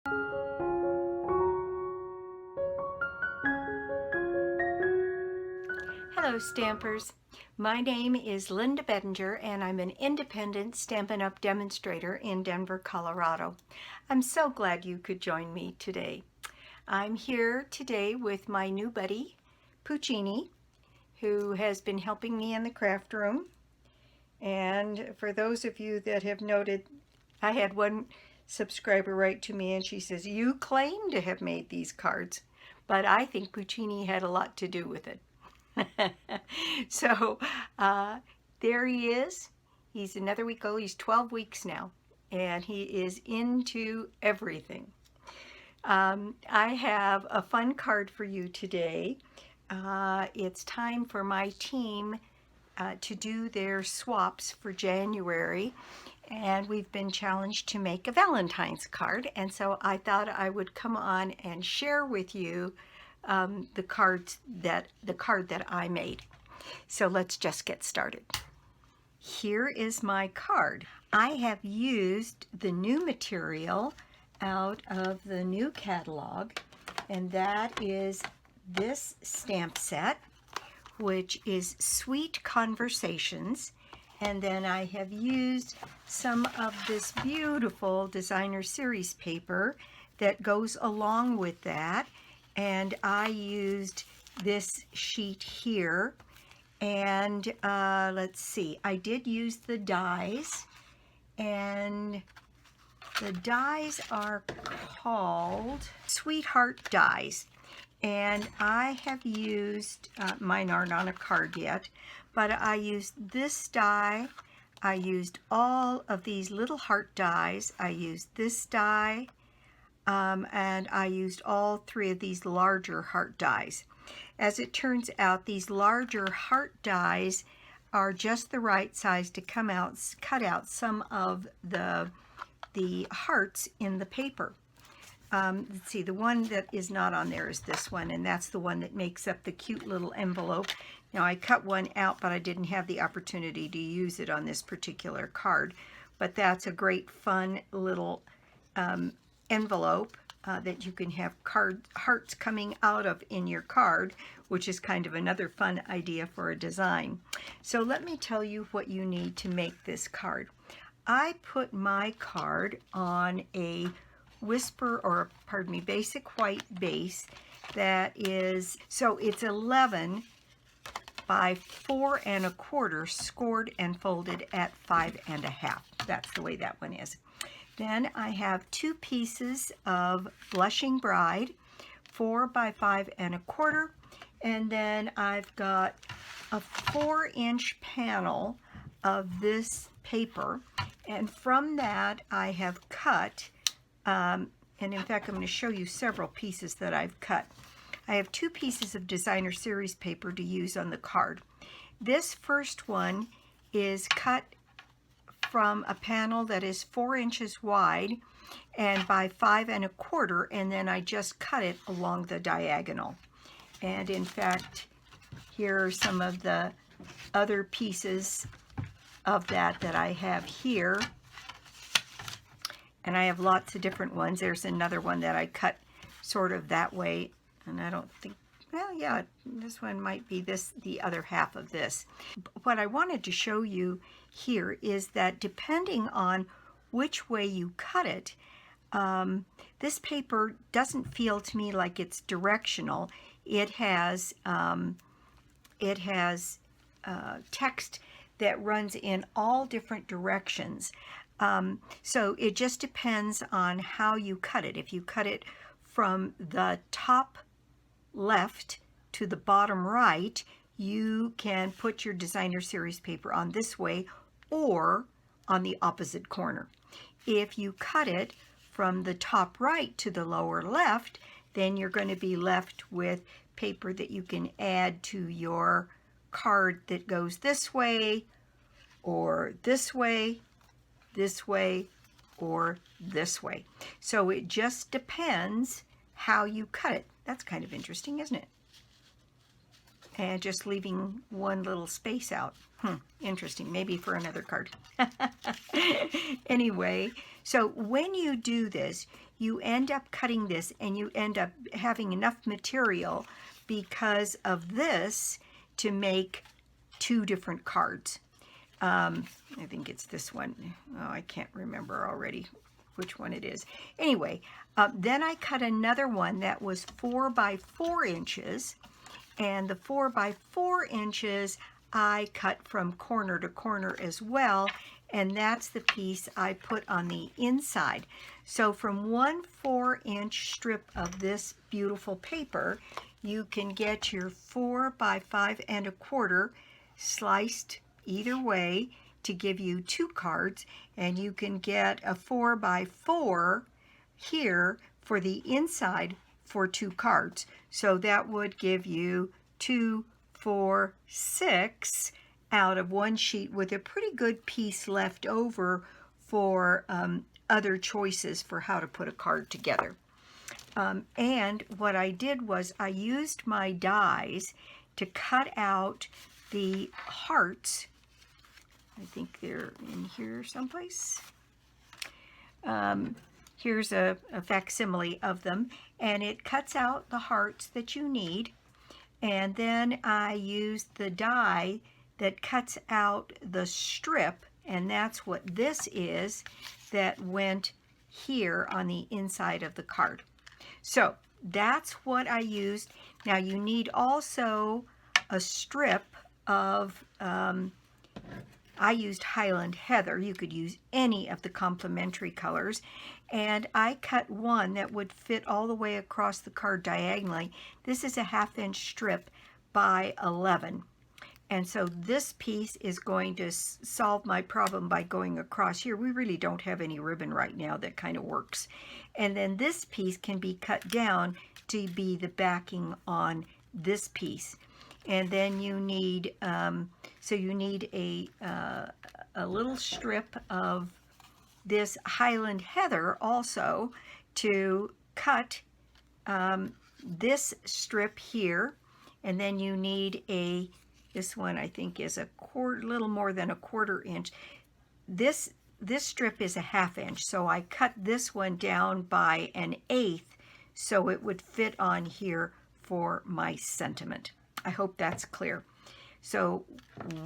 Hello Stampers, my name is Linda Bedinger and I'm an independent Stampin' Up! Demonstrator in Denver, Colorado. I'm so glad you could join me today. I'm here today with my new buddy, Puccini, who has been helping me in the craft room. And for those of you that have noted, I had one subscriber write to me and she says, "You claim to have made these cards," but I think Puccini had a lot to do with it. So there he is. He's another week old. He's 12 weeks now, and he is into everything. I have a fun card for you today. It's time for my team to do their swaps for January, and we've been challenged to make a Valentine's card, and so I thought I would come on and share with you the card that I made. So let's just get started. Here is my card. I have used the new material out of the new catalog, and that is this stamp set, which is Sweet Conversations. And then I have used some of this beautiful designer series paper that goes along with that. And I used this sheet here, and let's see, I did use the dies, and the dies are called Sweetheart dies, and I have used, mine aren't on a card yet, but I used this die, I used all of these little heart dies, I used this die, and I used all three of these larger heart dies. As it turns out, these larger heart dies are just the right size to cut out some of the hearts in the paper. Let's see, the one that is not on there is this one, and that's the one that makes up the cute little envelope. Now I cut one out, but I didn't have the opportunity to use it on this particular card, but that's a great fun little envelope that you can have hearts coming out of in your card, which is kind of another fun idea for a design. So let me tell you what you need to make this card. I put my card on a basic white base that is, so it's 11 by 4 1/4 scored and folded at 5 1/2. That's the way that one is. Then I have 2 pieces of Blushing Bride, 4 by 5 1/4, and then I've got a 4-inch panel of this paper, and from that I have cut, and in fact I'm going to show you several pieces that I've cut. I have 2 pieces of designer series paper to use on the card. This first one is cut from a panel that is 4 inches wide and by 5 1/4, and then I just cut it along the diagonal. And in fact, here are some of the other pieces of that I have here, and I have lots of different ones. There's another one that I cut sort of that way, and I don't think, well, yeah, this one might be the other half of this. What I wanted to show you here is that depending on which way you cut it, this paper doesn't feel to me like it's directional. It has text that runs in all different directions. So it just depends on how you cut it. If you cut it from the top left to the bottom right, you can put your designer series paper on this way or on the opposite corner. If you cut it from the top right to the lower left, then you're going to be left with paper that you can add to your card that goes this way, or this way, this way, or this way. So it just depends how you cut it. That's kind of interesting, isn't it? and just leaving one little space out. Interesting, maybe for another card. Anyway, so when you do this, you end up cutting this and you end up having enough material because of this to make two different cards. I think it's this one. Oh, I can't remember already which one it is. Anyway, then I cut another one that was 4 by 4 inches, and the 4 by 4 inches I cut from corner to corner as well, and that's the piece I put on the inside. So from 1 4-inch strip of this beautiful paper, you can get your 4 by 5 1/4 sliced either way to give you 2 cards, and you can get a 4 by 4 here for the inside for 2 cards. So that would give you 2, 4, 6 out of one sheet, with a pretty good piece left over for other choices for how to put a card together. And what I did was I used my dies to cut out the hearts. I think they're in here someplace. Here's a facsimile of them, and it cuts out the hearts that you need. And then I used the die that cuts out the strip, and that's what this is, that went here on the inside of the card. So that's what I used. Now you need also a strip of, I used Highland Heather. You could use any of the complementary colors. And I cut one that would fit all the way across the card diagonally. This is a 1/2-inch strip by 11. And so this piece is going to solve my problem by going across here. We really don't have any ribbon right now that kind of works. And then this piece can be cut down to be the backing on this piece. And then you need, so you need a little strip of this Highland Heather also to cut this strip here. And then you need this one I think is a little more than a 1/4 inch. This strip is a 1/2 inch, so I cut this one down by 1/8 so it would fit on here for my sentiment. I hope that's clear. So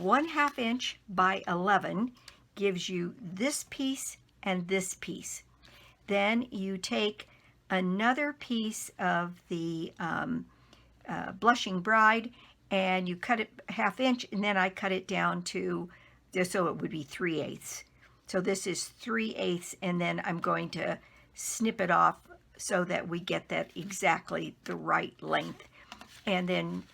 1/2 inch by 11 gives you this piece and this piece. Then you take another piece of the Blushing Bride and you cut it 1/2 inch, and then I cut it down to, so it would be 3/8. So this is 3/8, and then I'm going to snip it off so that we get that exactly the right length. And then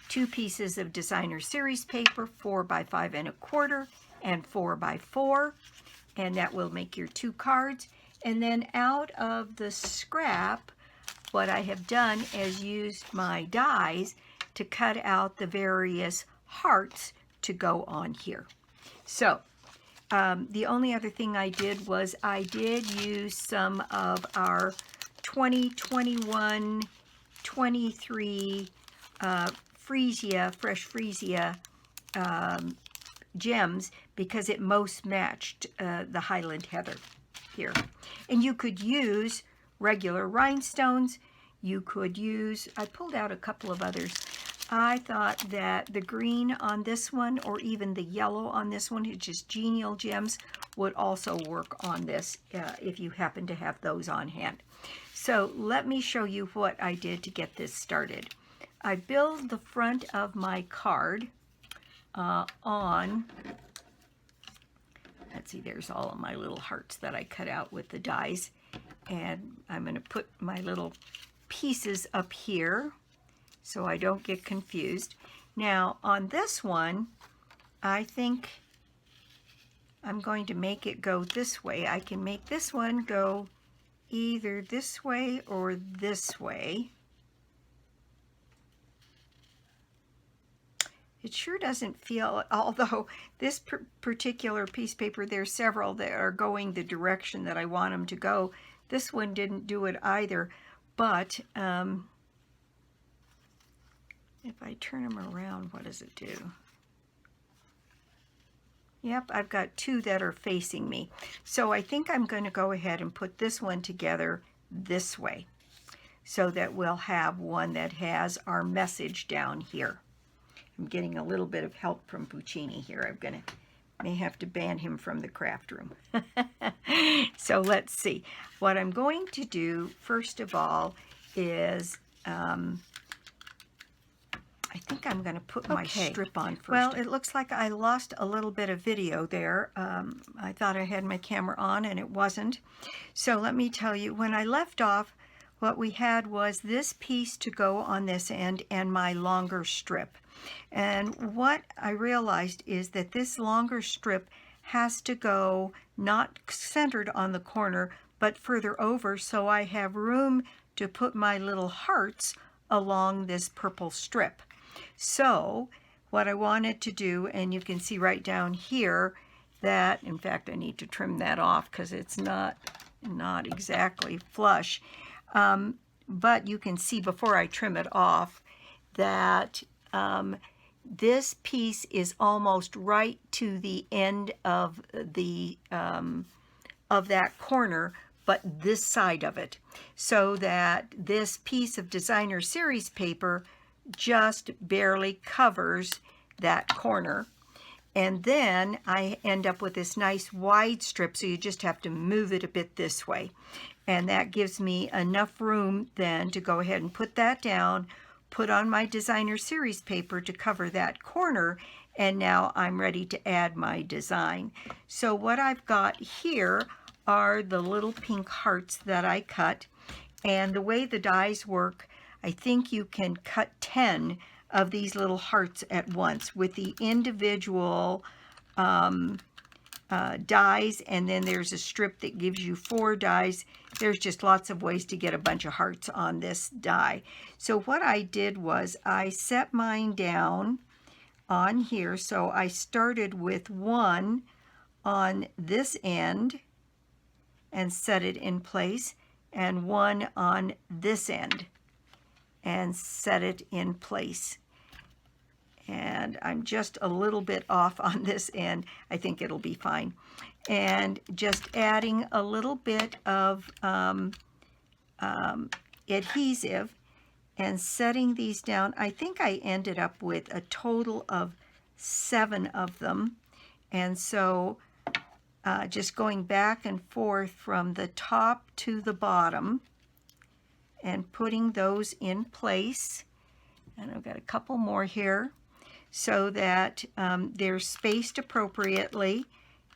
2 pieces of designer series paper, 4 by 5 1/4 and 4 by 4, and that will make your 2 cards. And then out of the scrap, what I have done is used my dies to cut out the various hearts to go on here. So the only other thing I did was I did use some of our 2021 23 fresh freesia gems, because it most matched the Highland Heather here. And you could use regular rhinestones. You could use, I pulled out a couple of others. I thought that the green on this one, or even the yellow on this one, it's just genial gems, would also work on this if you happen to have those on hand. So let me show you what I did to get this started. I build the front of my card on, let's see, there's all of my little hearts that I cut out with the dies. And I'm going to put my little pieces up here so I don't get confused. Now on this one, I think I'm going to make it go this way. I can make this one go either this way or this way. It sure doesn't feel, although this particular piece of paper, there's several that are going the direction that I want them to go. This one didn't do it either, but If I turn them around, what does it do? Yep, I've got two that are facing me. So I think I'm going to go ahead and put this one together this way, so that we'll have one that has our message down here. I'm getting a little bit of help from Puccini here. May have to ban him from the craft room. So let's see. What I'm going to do first of all is I think I'm going to put my strip on first. Well, it looks like I lost a little bit of video there. I thought I had my camera on and it wasn't. So let me tell you, when I left off, what we had was this piece to go on this end and my longer strip. And what I realized is that this longer strip has to go not centered on the corner, but further over, so I have room to put my little hearts along this purple strip. So what I wanted to do, and you can see right down here that, in fact, I need to trim that off because it's not exactly flush. But you can see before I trim it off that this piece is almost right to the end of the of that corner, but this side of it, so that this piece of designer series paper just barely covers that corner. And then I end up with this nice wide strip, so you just have to move it a bit this way. And that gives me enough room then to go ahead and put that down, put on my designer series paper to cover that corner, and now I'm ready to add my design. So what I've got here are the little pink hearts that I cut, and the way the dies work, I think you can cut 10 of these little hearts at once with the individual dies, and then there's a strip that gives you 4 dies. There's just lots of ways to get a bunch of hearts on this die. So what I did was I set mine down on here. So I started with 1 on this end and set it in place, and 1 on this end and set it in place. And I'm just a little bit off on this end. I think it'll be fine. And just adding a little bit of adhesive and setting these down. I think I ended up with a total of 7 of them. And so just going back and forth from the top to the bottom and putting those in place. And I've got a couple more here, so that they're spaced appropriately.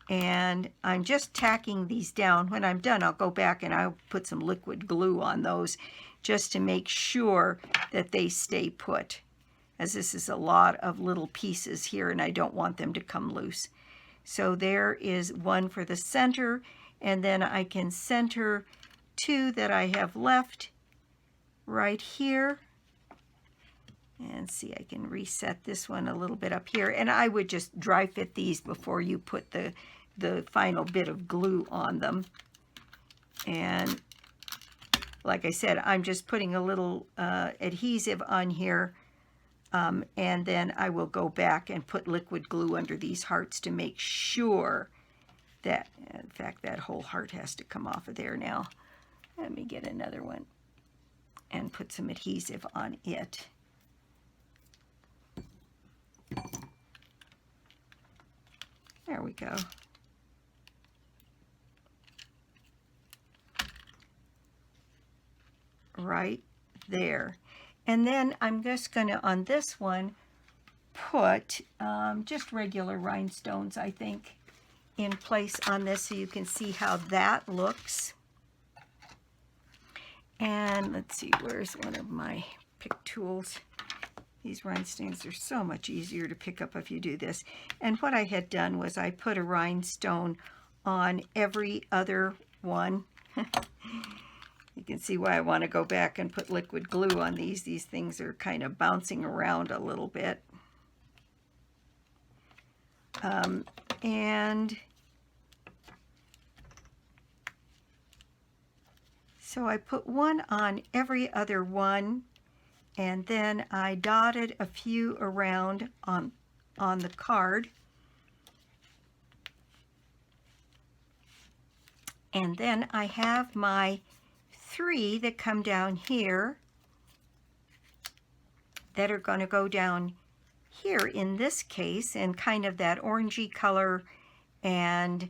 And I'm just tacking these down. When I'm done, I'll go back and I'll put some liquid glue on those just to make sure that they stay put, as this is a lot of little pieces here and I don't want them to come loose. So there is 1 for the center, and then I can center 2 that I have left right here. And see, I can reset this one a little bit up here. And I would just dry fit these before you put the final bit of glue on them. And like I said, I'm just putting a little adhesive on here. And then I will go back and put liquid glue under these hearts to make sure that, in fact, that whole heart has to come off of there now. Let me get another one and put some adhesive on it. There we go. Right there. And then I'm just going to, on this one, put just regular rhinestones, I think, in place on this so you can see how that looks. And let's see, where's one of my pick tools? These rhinestones are so much easier to pick up if you do this. And what I had done was I put a rhinestone on every other one. You can see why I want to go back and put liquid glue on these. These things are kind of bouncing around a little bit. And so I put 1 on every other one. and then I dotted a few around on the card. And then I have my 3 that come down here that are going to go down here in this case, in kind of that orangey color and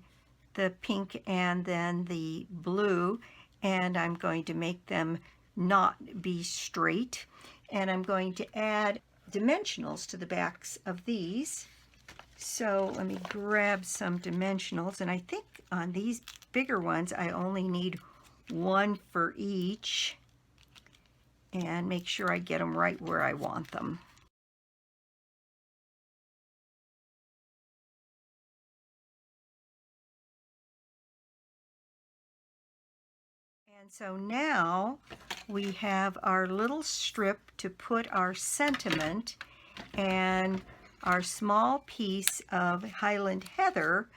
the pink and then the blue, and I'm going to make them not be straight, and I'm going to add dimensionals to the backs of these. So let me grab some dimensionals, and I think on these bigger ones I only need 1 for each, and make sure I get them right where I want them. And so now we have our little strip to put our sentiment and our small piece of Highland heather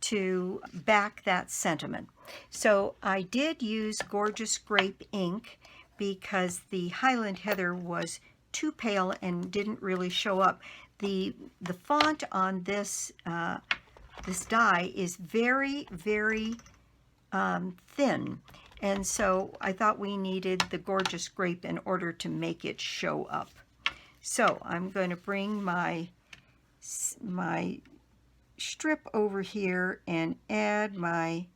to back that sentiment. So I did use Gorgeous Grape ink because the Highland heather was too pale and didn't really show up. The font on this this die is very, very thin, and so I thought we needed the Gorgeous Grape in order to make it show up. So I'm going to bring my strip over here and add my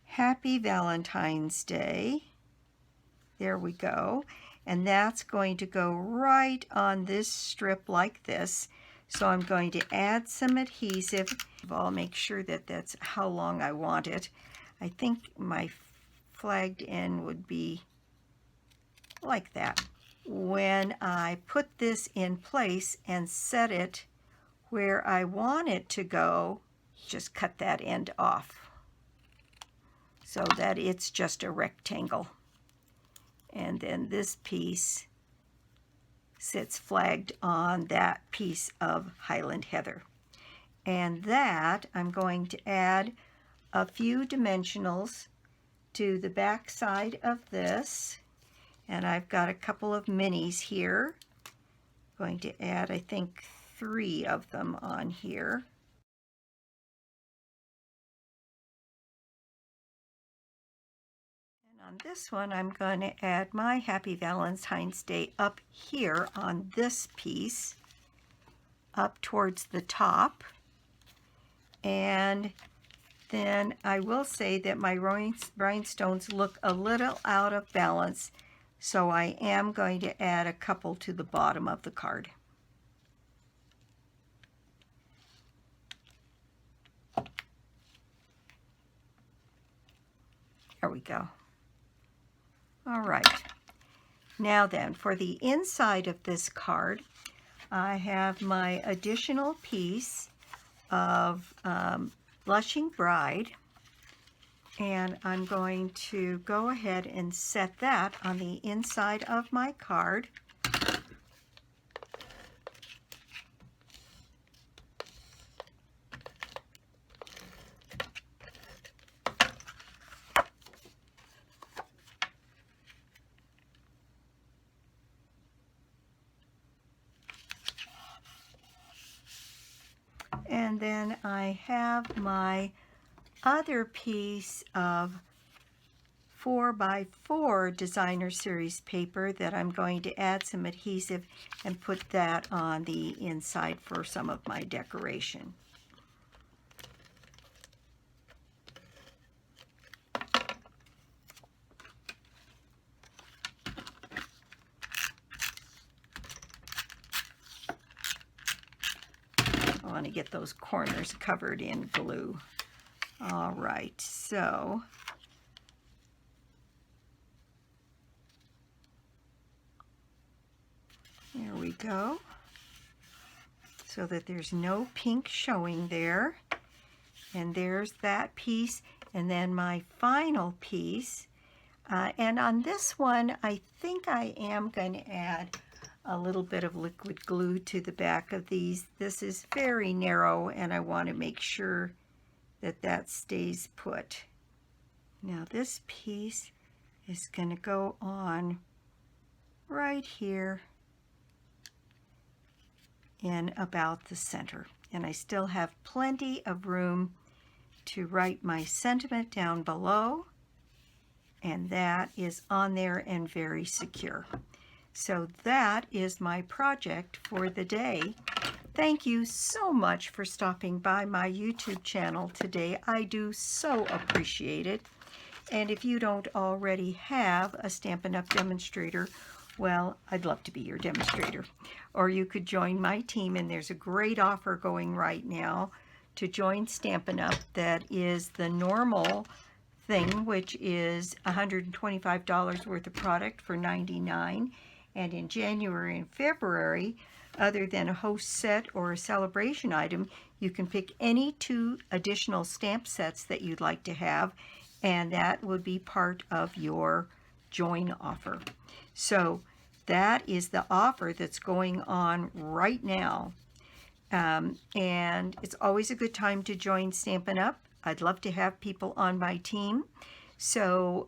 Happy Valentine's Day. There we go. And that's going to go right on this strip like this. So I'm going to add some adhesive. I'll make sure that that's how long I want it. I think my flagged end would be like that. When I put this in place and set it where I want it to go, just cut that end off so that it's just a rectangle. And then this piece sits flagged on that piece of Highland heather. And that I'm going to add a few dimensionals to the back side of this. And I've got a couple of minis here. I'm going to add, I think, 3 of them on here. And on this one, I'm going to add my Happy Valentine's Day up here on this piece, up towards the top. And then I will say that my rhinestones look a little out of balance, so I am going to add a couple to the bottom of the card. There we go. All right. Now then, for the inside of this card, I have my additional piece of Blushing Bride, and I'm going to go ahead and set that on the inside of my card. And then I have my other piece of 4x4 designer series paper that I'm going to add some adhesive and put that on the inside for some of my decoration. I want to get those corners covered in glue. All right, so there we go, so that there's no pink showing there. And there's that piece, and then my final piece. And on this one, I think I am going to add a little bit of liquid glue to the back of these. This is very narrow, and I want to make sure that that stays put. Now this piece is going to go on right here in about the center. And I still have plenty of room to write my sentiment down below, and that is on there and very secure. So that is my project for the day. Thank you so much for stopping by my YouTube channel today. I do so appreciate it. And if you don't already have a Stampin' Up! Demonstrator, well, I'd love to be your demonstrator. Or you could join my team, and there's a great offer going right now to join Stampin' Up! That is the normal thing, which is $125 worth of product for $99. And in January and February, other than a host set or a celebration item, you can pick any 2 additional stamp sets that you'd like to have, and that would be part of your join offer. So that is the offer that's going on right now. And it's always a good time to join Stampin' Up! I'd love to have people on my team. So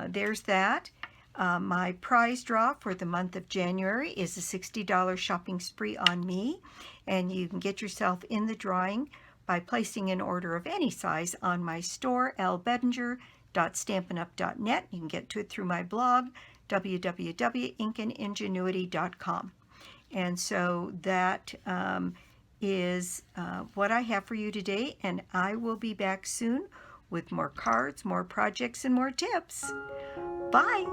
there's that. My prize draw for the month of January is a $60 shopping spree on me, and you can get yourself in the drawing by placing an order of any size on my store, lbedinger.stampinup.net. You can get to it through my blog, www.ingenuity.com. And so that is what I have for you today, and I will be back soon with more cards, more projects, and more tips. Bye!